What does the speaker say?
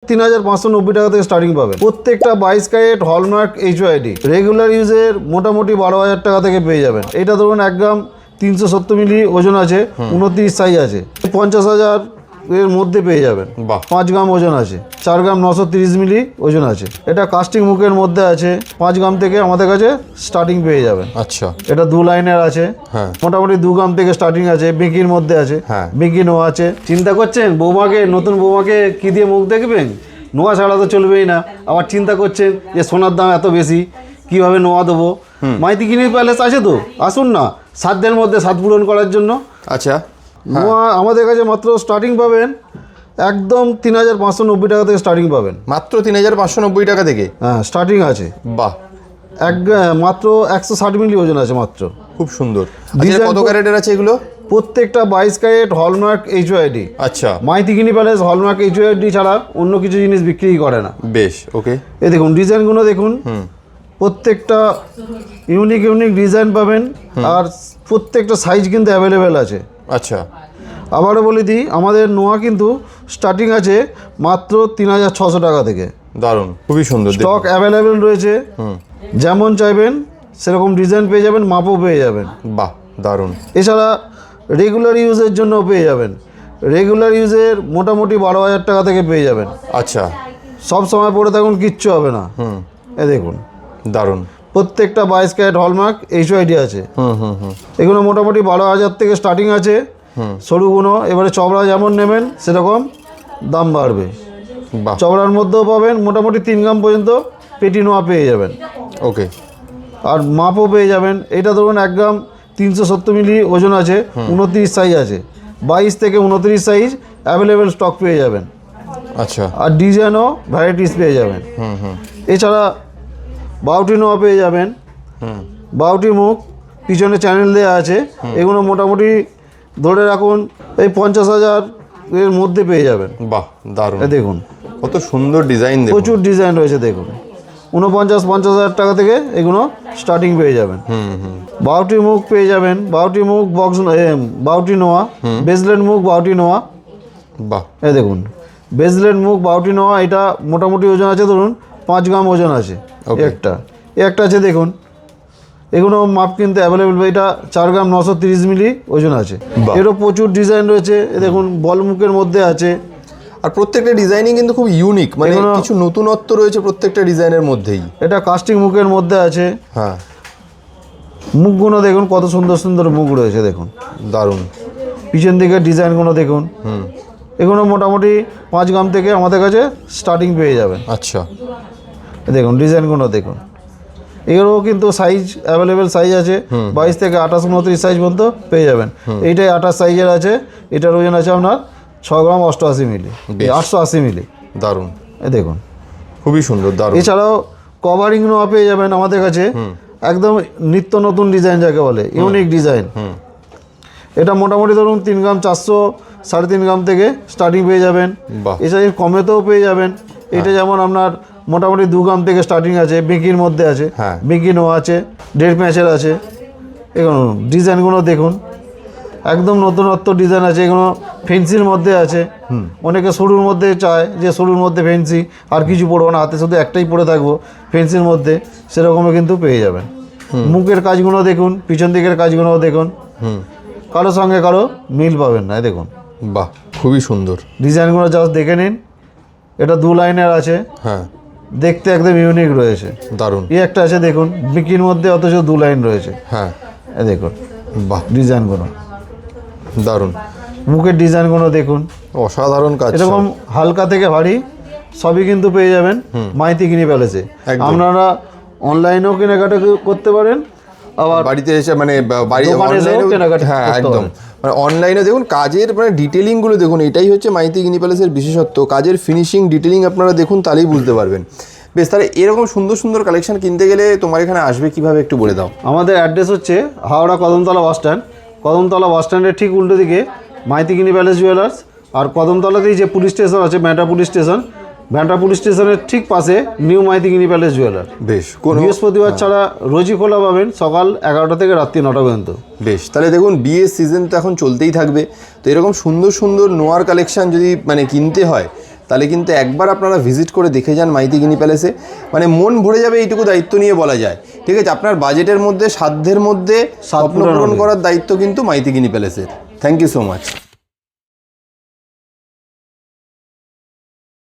3,590 টাকা থেকে স্টার্টিং পাবেন। প্রত্যেকটা 22 ক্যারেট হলমার্ক HYD রেগুলার ইউজের মোটামুটি 12,000 টাকা থেকে পেয়ে যাবেন। এটা ধরুন 1 গ্রাম 370 মিলি ওজন আছে, 29 সাইজ আছে, 50,000 এর মধ্যে পেয়ে যাবেন। 5 গ্রাম ওজন আছে, 4 গ্রাম 930 মিলি ওজন আছে। এটা কাস্টিং মুখের মধ্যে আছে, 5 গ্রাম থেকে আমাদের কাছে স্টার্টিং পেয়ে যাবেন। আচ্ছা, এটা 2 লাইনের আছে, মোটামুটি 2 গ্রাম থেকে স্টার্টিং আছে। বেকির মধ্যে আছে, বেকি নোয়া আছে। চিন্তা করছেন বৌমাকে, নতুন বৌমাকে কি দিয়ে মুখ দেখবেন? নোয়া ছাড়া তো চলবেই না। আবার চিন্তা করছেন যে সোনার দাম এত বেশি, কিভাবে নোয়া দেবো? মাইতি কিনি প্যালেস আছে তো, আসুন না সাধ্যের মধ্যে সাত পূরণ করার জন্য। আচ্ছা, নোয়া আমাদের কাছে মাত্র স্টার্টিং পাবেন একদম 3,590 টাকা থেকে স্টার্টিং পাবেন। মাত্র 3,590 টাকা থেকে স্টার্টিং আছে। বাহ, মাত্র 160 মিলি ওজন আছে মাত্র। খুব সুন্দর। কত ক্যারেটের আছে এগুলো? প্রত্যেকটা 22 ক্যারেট হলমার্ক HYD। আচ্ছা, মাইতিগিনি প্যালেস হলমার্ক HYD ছাড়া অন্য কিছু জিনিস বিক্রি করে না। বেশ, ওকে। এই দেখুন ডিজাইনগুলো দেখুন, প্রত্যেকটা ইউনিক ডিজাইন পাবেন, আর প্রত্যেকটা সাইজ কিন্তু অ্যাভেলেবেল আছে। আচ্ছা, আবারও বলে দিই, আমাদের নোয়া কিন্তু স্টার্টিং আছে মাত্র 3,600 টাকা থেকে। দারুণ, খুবই সুন্দর। স্টক অ্যাভেলেবেল রয়েছে, যেমন চাইবেন সেরকম ডিজাইন পেয়ে যাবেন, মাপও পেয়ে যাবেন। বাহ, দারুণ। এছাড়া রেগুলার ইউজের জন্য পেয়ে যাবেন। রেগুলার ইউজের মোটামুটি 12,000 টাকা থেকে পেয়ে যাবেন। আচ্ছা, সব সময় পরে থাকুন, কিচ্ছু হবে না। এ দেখুন, দারুণ। প্রত্যেকটা 22 ক্যারেট হলমার্ক HYD আছে। এগুলো মোটামুটি 12,000 থেকে স্টার্টিং আছে সরুগুলো। এবারে চওড়া যেমন নেবেন সেরকম দাম বাড়বে। চওড়ার মধ্যেও পাবেন মোটামুটি 3 গ্রাম পর্যন্ত পেটি নোয়া পেয়ে যাবেন। ওকে, আর মাপও পেয়ে যাবেন। এটা ধরুন 1 গ্রাম 370 মিলি ওজন আছে, 29 সাইজ আছে, 22 থেকে 29 সাইজ অ্যাভেলেবেল স্টক পেয়ে যাবেন। আচ্ছা, আর ডিজাইনও ভ্যারাইটিস পেয়ে যাবেন। এছাড়া বাউটি নোয়া পেয়ে যাবেন। বাউটি মুখ পিছনে চ্যানেল দেওয়া আছে। এগুলো মোটামুটি ধরে রাখুন এই 50,000 এর মধ্যে পেয়ে যাবেন। বাহ, দারুণ। দেখুন কত সুন্দর ডিজাইন, প্রচুর ডিজাইন রয়েছে। দেখুন 49-50,000 টাকা থেকে এগুলো স্টার্টিং পেয়ে যাবেন। বাউটি মুখ পেয়ে যাবেন, বাউটি মুখ বক্স, বাউটি নোয়া, বেজলেট মুখ বাউটি নোয়া। বাহ, এই দেখুন বেজলেট মুখ বাউটি নোয়া। এটা মোটামুটি ওজন আছে ধরুন 5 গ্রাম ওজন আছে। একটা আছে দেখুন, এগুলো মাপ কিন্তু অ্যাভেলেবেল। এটা 4 গ্রাম 930 মিলি ওজন আছে। এরও প্রচুর ডিজাইন রয়েছে। দেখুন বল মুখের মধ্যে আছে। আর প্রত্যেকটা ডিজাইনই কিন্তু খুব ইউনিক, মানে কিছু নতুনত্ব রয়েছে প্রত্যেকটা ডিজাইনের মধ্যেই। এটা কাস্টিং মুখের মধ্যে আছে। মুখগুলো দেখুন কত সুন্দর সুন্দর মুখ রয়েছে। দেখুন দারুণ। পিছন দিকের ডিজাইনগুলো দেখুন। এগুলো মোটামুটি 5 গ্রাম থেকে আমাদের কাছে স্টার্টিং পেয়ে যাবেন। আচ্ছা, দেখুন ডিজাইনগুলো দেখুন। এগুলোও কিন্তু সাইজ অ্যাভেলেবেল সাইজ আছে, 22 থেকে 28, 29 সাইজ পর্যন্ত পেয়ে যাবেন। এইটাই 28 সাইজের আছে। এটার ওজন আছে আপনার 6 গ্রাম 88 মিলি, 880 মিলি। দারুণ। দেখুন খুবই সুন্দর, দারুণ। এছাড়াও কভারিং নোয়া পেয়ে যাবেন আমাদের কাছে, একদম নিত্য নতুন ডিজাইন যাকে বলে, ইউনিক ডিজাইন। এটা মোটামুটি ধরুন 3 গ্রাম 400, 3.5 গ্রাম থেকে স্টার্টিং পেয়ে যাবেন। এছাড়া কমেতেও পেয়ে যাবেন। এটা যেমন আপনার মোটামুটি 2 গ্রাম থেকে স্টার্টিং আছে। বেকির মধ্যে আছে, বেকি নোয়া আছে, 1.5 প্যাঁচের আছে। এগুলো ডিজাইনগুলো দেখুন, একদম নতুনত্ব ডিজাইন আছে। এগুলো ফেন্সির মধ্যে আছে। অনেকে সরুর মধ্যে চায় যে সরুর মধ্যে ফেন্সি, আর কিছু পরবো না, হাতে শুধু একটাই পরে থাকবো ফেন্সির মধ্যে, সেরকমও কিন্তু পেয়ে যাবেন। মুখের কাজগুলো দেখুন, পিছন দিকের কাজগুলো দেখুন, কারোর সঙ্গে কারো মিল পাবেন না। দেখুন, বাহ, খুবই সুন্দর ডিজাইনগুলো জাস্ট দেখে নিন। এটা 2 লাইনের আছে, দেখতে একদম ইউনিক রয়েছে, দারুণ। একটা আছে দেখুন বিকির মধ্যে, অথচ 2 লাইন রয়েছে। দেখুন, বাহ, ডিজাইনগুলো দারুণ। মুখের ডিজাইনগুলো দেখুন, অসাধারণ কাজ। এরকম হালকা থেকে ভারী সবই কিন্তু পেয়ে যাবেন মাইতিগিনি প্যালেসে। আপনারা অনলাইনেও কেনাকাটা করতে পারেন, আবার বাড়িতে এসে মানে একদম মানে অনলাইনে দেখুন কাজের মানে ডিটেলিংগুলো দেখুন। এটাই হচ্ছে মাইতিগিনি প্যালেসের বিশেষত্ব। কাজের ফিনিশিং ডিটেলিং আপনারা দেখুন, তাহলেই বুঝতে পারবেন। বেশ, তাহলে এরকম সুন্দর সুন্দর কালেকশন কিনতে গেলে তোমার এখানে আসবে কিভাবে একটু বলে দাও। আমাদের অ্যাড্রেস হচ্ছে হাওড়া কদমতলা বাস স্ট্যান্ড। কদমতলা বাস স্ট্যান্ডের ঠিক উল্টো দিকে মাইতিগিনি প্যালেস জুয়েলার্স। আর কদমতলাতেই যে পুলিশ স্টেশন আছে, ভ্যান্টা পুলিশ স্টেশন, ভ্যান্টা পুলিশ স্টেশনের ঠিক পাশে নিউ মাইতিগিনি প্যালেস জুয়েলার। বেশ, বৃহস্পতিবার ছাড়া রোজই খোলা পাবেন, সকাল 11টা থেকে রাত্রি 9টা পর্যন্ত। বেশ, তাহলে দেখুন বিয়ের সিজন তো এখন চলতেই থাকবে, তো এরকম সুন্দর সুন্দর নোয়ার কালেকশন যদি মানে কিনতে হয় তাহলে কিন্তু একবার আপনারা ভিজিট করে দেখে যান মাইতি গিনি প্যালেসে, মানে মন ভরে যাবে এইটুকু দায়িত্ব নিয়ে বলা যায়। ঠিক আছে, আপনার বাজেটের মধ্যে, সাধ্যের মধ্যে স্বপ্ন পূরণ করার দায়িত্ব কিন্তু মাইতি গিনি প্যালেসের। Thank you so much.